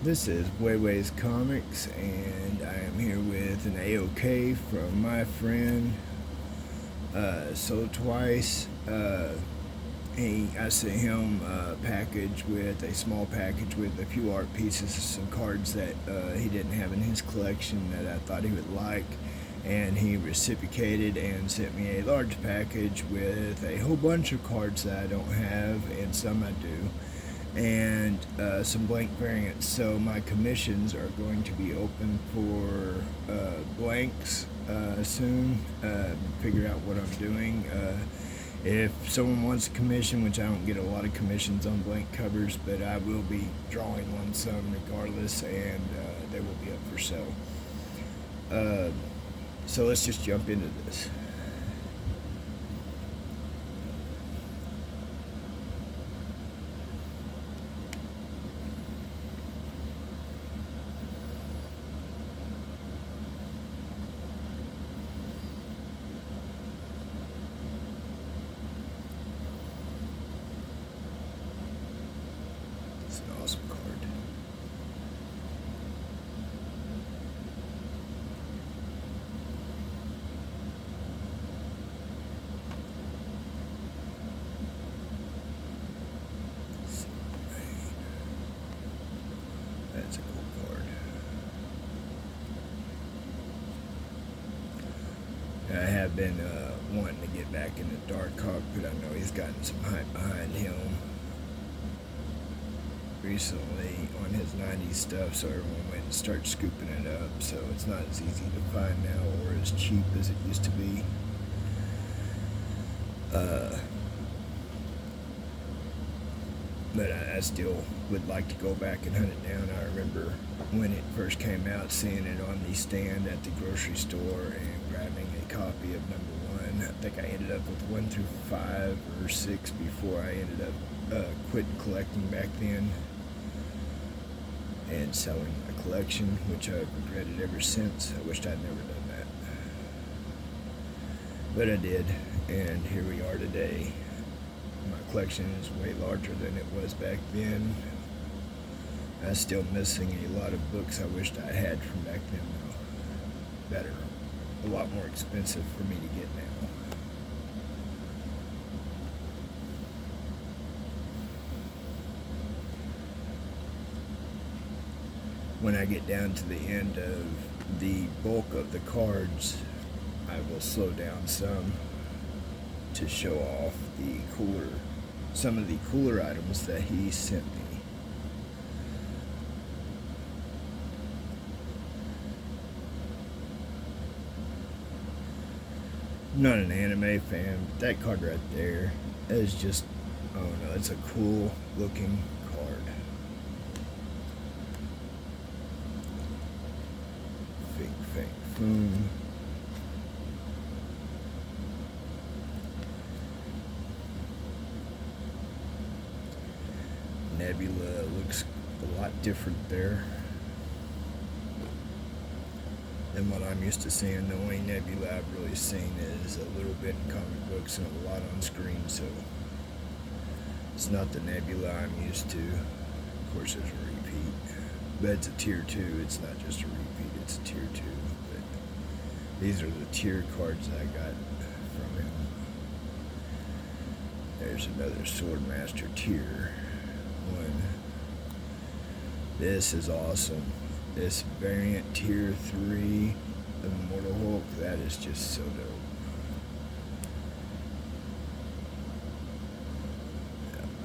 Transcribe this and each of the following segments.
This is Wayways Comics, and I am here with an AOK from my friend. Sold twice. I sent him a small package with a few art pieces, some cards that he didn't have in his collection that I thought he would like, and he reciprocated and sent me a large package with a whole bunch of cards that I don't have and some I do, and some blank variants. So my commissions are going to be open for blanks soon. Figure out what I'm doing. If someone wants a commission, which I don't get a lot of commissions on blank covers, but I will be drawing on some regardless, and they will be up for sale. So let's just jump into this. It's an awesome card. That's a cool card. I have been wanting to get back into Darkhawk, but I know he's gotten some hype behind him recently on his 90s stuff, so everyone went and started scooping it up, so it's not as easy to find now or as cheap as it used to be. But I still would like to go back and hunt it down. I remember when it first came out, seeing it on the stand at the grocery store and grabbing a copy of number 1. I think I ended up with 1 through 5 or 6 before I ended up quitting collecting back then and selling a collection, which I've regretted ever since. I wished I'd never done that, but I did, and here we are today. My collection is way larger than it was back then. I'm still missing a lot of books I wished I had from back then, though, that are a lot more expensive for me to get now. When I get down to the end of the bulk of the cards, I will slow down some to show off some of the cooler items that he sent me. I'm not an anime fan, but that card right there is just, I don't know, it's a cool looking card. Fing Foom. Nebula looks a lot different there than what I'm used to seeing. The only Nebula I've really seen is a little bit in comic books and a lot on screen, so it's not the Nebula I'm used to. Of course, there's a repeat, but it's a tier 2. It's not just a repeat, it's a tier 2. But these are the tier cards I got from him. There's another Swordmaster tier 1. This is awesome. This variant tier 3 of Immortal Hulk, that is just so dope.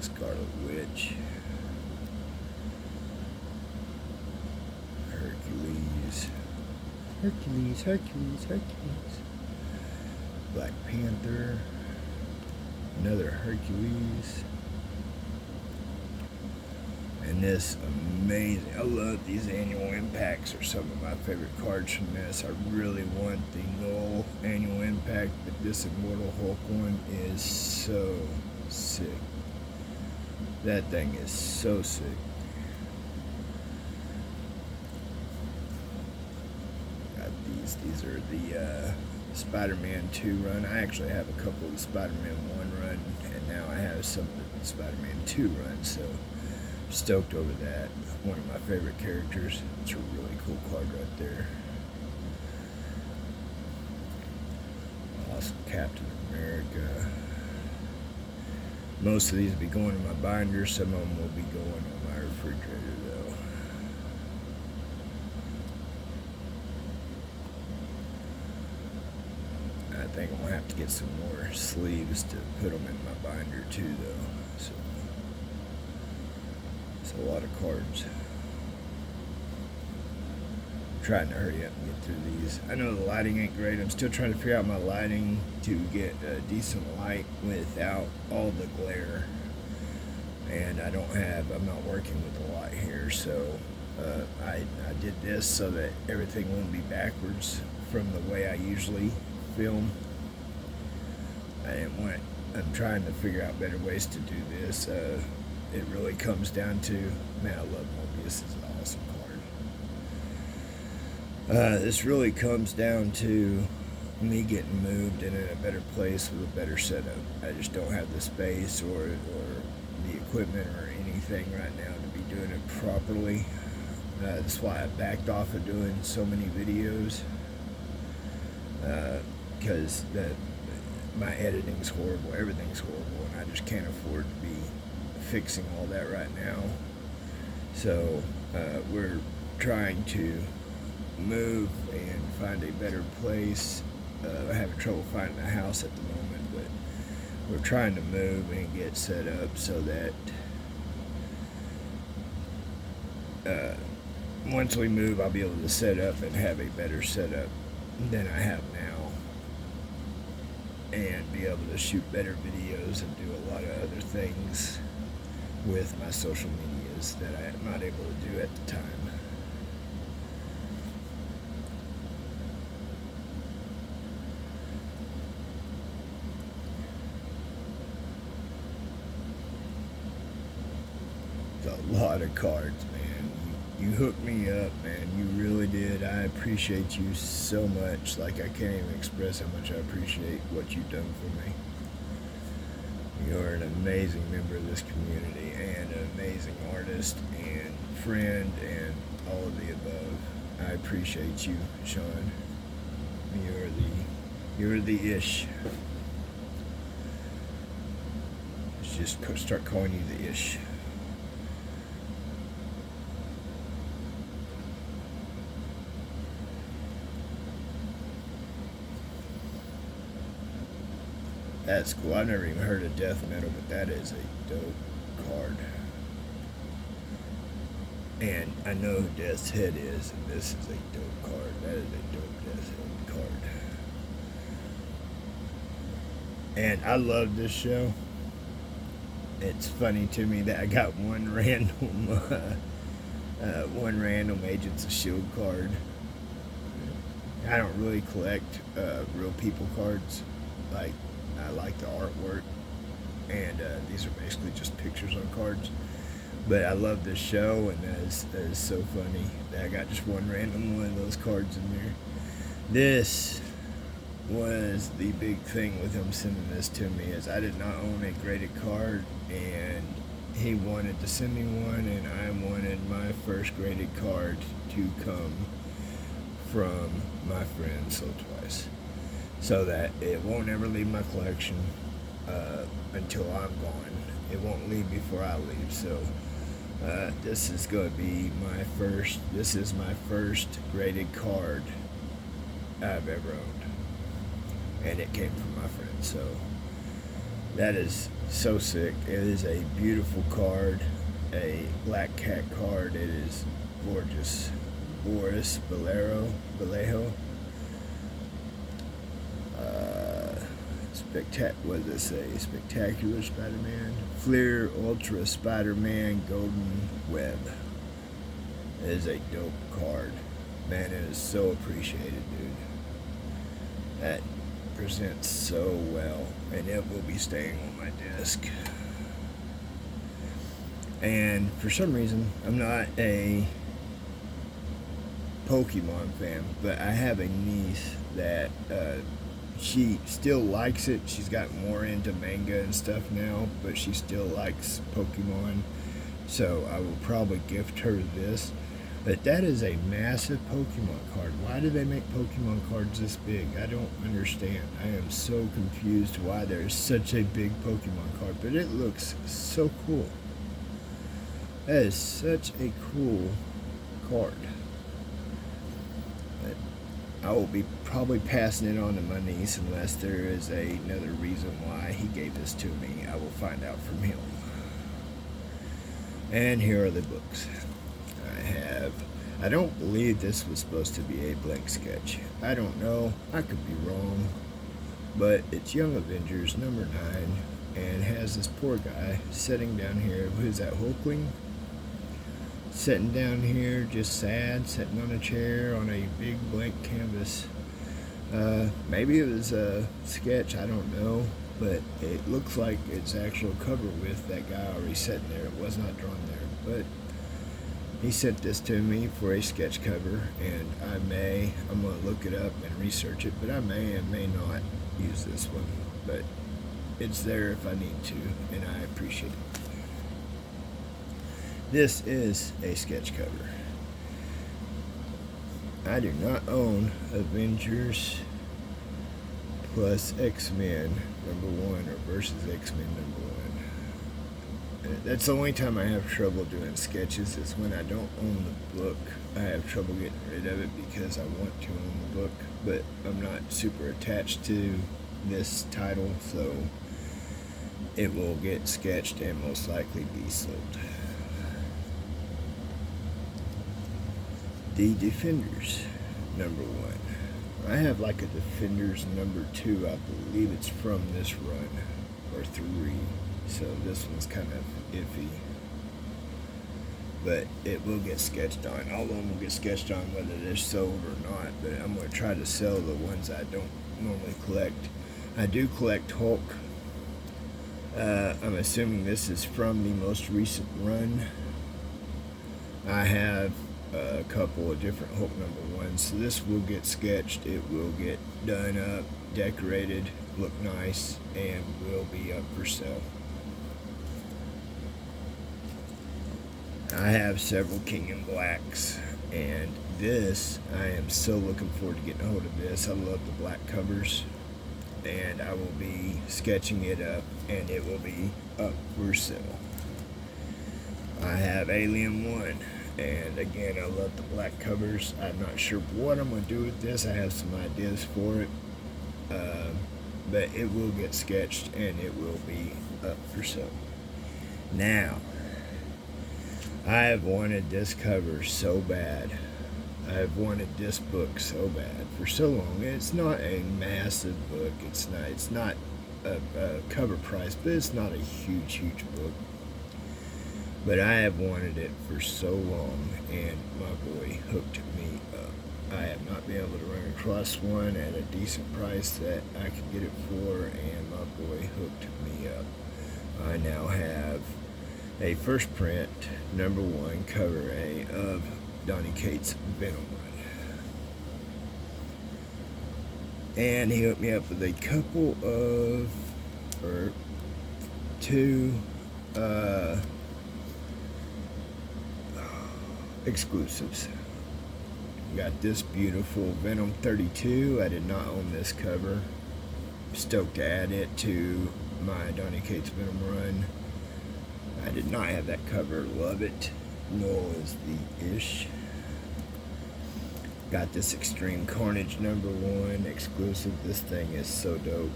Scarlet Witch. Hercules. Black Panther. Another Hercules. And this amazing, I love these annual impacts, are some of my favorite cards from this. I really want the Null annual impact, but this Immortal Hulk one is so sick. That thing is so sick. Got these are the Spider-Man 2 run. I actually have a couple of Spider-Man 1 run, and now I have some of the Spider-Man 2 runs, so stoked over that. One of my favorite characters. It's a really cool card right there. Awesome Captain America. Most of these will be going in my binder. Some of them will be going on my refrigerator though. I think I'm gonna have to get some more sleeves to put them in my binder too though. So it's a lot of cards. I'm trying to hurry up and get through these. I know the lighting ain't great. I'm still trying to figure out my lighting to get a decent light without all the glare. And I'm not working with a lot here, so I did this so that everything won't be backwards from the way I usually film. I'm trying to figure out better ways to do this. It really comes down to, man, I love Mobius. It's an awesome card. This really comes down to me getting moved and in a better place with a better setup. I just don't have the space or the equipment or anything right now to be doing it properly. That's why I backed off of doing so many videos, because my editing's horrible, everything's horrible, and I just can't afford to be fixing all that right now. So we're trying to move and find a better place. I'm having trouble finding a house at the moment, but we're trying to move and get set up so that once we move, I'll be able to set up and have a better setup than I have now, and be able to shoot better videos and do a lot of other things with my social medias that I'm not able to do at the time. A lot of cards, man. You hooked me up, man. You really did. I appreciate you so much. Like, I can't even express how much I appreciate what you've done for me. You're an amazing member of this community and an amazing artist and friend and all of the above. I appreciate you, Sean. You're the ish. Let's just start calling you the ish. That's cool. I've never even heard of death metal, but that is a dope card. And I know who Death's Head is, and this is a dope card. That is a dope Death's Head card. And I love this show. It's funny to me that I got one random Agents of S.H.I.E.L.D. card. I don't really collect real people cards. Like, I like the artwork, and these are basically just pictures on cards. But I love this show, and that is so funny that I got just one random one of those cards in there. This was the big thing with him sending this to me, is I did not own a graded card, and he wanted to send me one, and I wanted my first graded card to come from my friend Soul Twice, so that it won't ever leave my collection until I'm gone. It won't leave before I leave. So this is going to be my first. This is my first graded card I've ever owned, and it came from my friend. So that is so sick. It is a beautiful card, a black cat card. It is gorgeous. Boris Vallejo. What does it say? Spectacular Spider-Man. Fleer Ultra Spider-Man Golden Web. It is a dope card. Man, it is so appreciated, dude. That presents so well, and it will be staying on my desk. And for some reason, I'm not a Pokemon fan, but I have a niece that she still likes it. She's got more into manga and stuff now, but she still likes Pokemon. So I will probably gift her this. But that is a massive Pokemon card. Why do they make Pokemon cards this big? I don't understand. I am so confused why there's such a big Pokemon card. But it looks so cool. That is such a cool card. But I will be probably passing it on to my niece unless there is another reason why he gave this to me. I will find out from him. And here are the books. I don't believe this was supposed to be a blank sketch. I don't know. I could be wrong. But it's Young Avengers number 9 and has this poor guy sitting down here. Who's that, Hulkling? Sitting down here, just sad, sitting on a chair on a big blank canvas. Maybe it was a sketch, I don't know. But it looks like it's actual cover with that guy already sitting there. It was not drawn there. But he sent this to me for a sketch cover, and I'm going to look it up and research it, but I may and may not use this one. But it's there if I need to, and I appreciate it. This is a sketch cover. I do not own Avengers plus X-Men number 1 or versus X-Men number 1. That's the only time I have trouble doing sketches is when I don't own the book. I have trouble getting rid of it because I want to own the book, but I'm not super attached to this title, so it will get sketched and most likely be sold. The Defenders number 1. I have like a Defenders number 2. I believe it's from this run, or 3. So this one's kind of iffy. But it will get sketched on. All of them will get sketched on whether they're sold or not. But I'm going to try to sell the ones I don't normally collect. I do collect Hulk. I'm assuming this is from the most recent run. I have a couple of different Hulk number 1s. So this will get sketched. It will get done up, decorated, look nice, and will be up for sale. I have several King in Blacks, and this, I am so looking forward to getting a hold of this. I love the black covers, and I will be sketching it up, and it will be up for sale. I have Alien 1, and again, I love the black covers. I'm not sure what I'm going to do with this. I have some ideas for it, but it will get sketched, and it will be up for sale. Now, I have wanted this cover so bad. I have wanted this book so bad for so long. It's not a massive book. It's not a cover price, but it's not a huge book. But I have wanted it for so long, and my boy hooked me up. I have not been able to run across one at a decent price that I could get it for, and my boy hooked me up. I now have a first print number 1 cover A of Donny Cates' Venom run. And he hooked me up with a couple of, or 2 exclusives. Got this beautiful Venom 32. I did not own this cover. Stoked to add it to my Donny Cates' Venom run. I did not have that cover. Love it. Nor is the ish. Got this Extreme Carnage number 1 exclusive. This thing is so dope.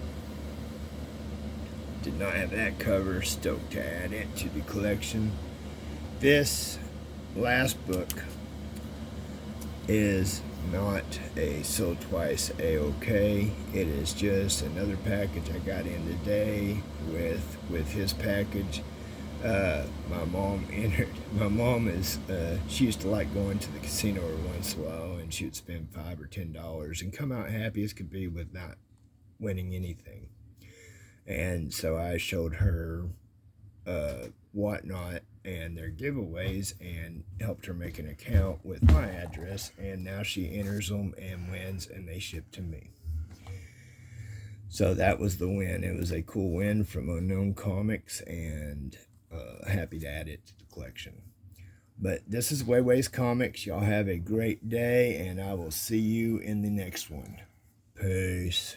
Did not have that cover. Stoked to add it to the collection. This last book is not a sold twice AOK. It is just another package I got in today with his package. My mom is she used to like going to the casino every once in a while, and she would spend $5 or $10 and come out happy as could be with not winning anything. And so I showed her Whatnot and their giveaways and helped her make an account with my address, and now she enters them and wins, and they ship to me. So that was the win. It was a cool win from Unknown Comics, and happy to add it to the collection. But this is Wayway's Comics. Y'all have a great day, and I will see you in the next one. Peace.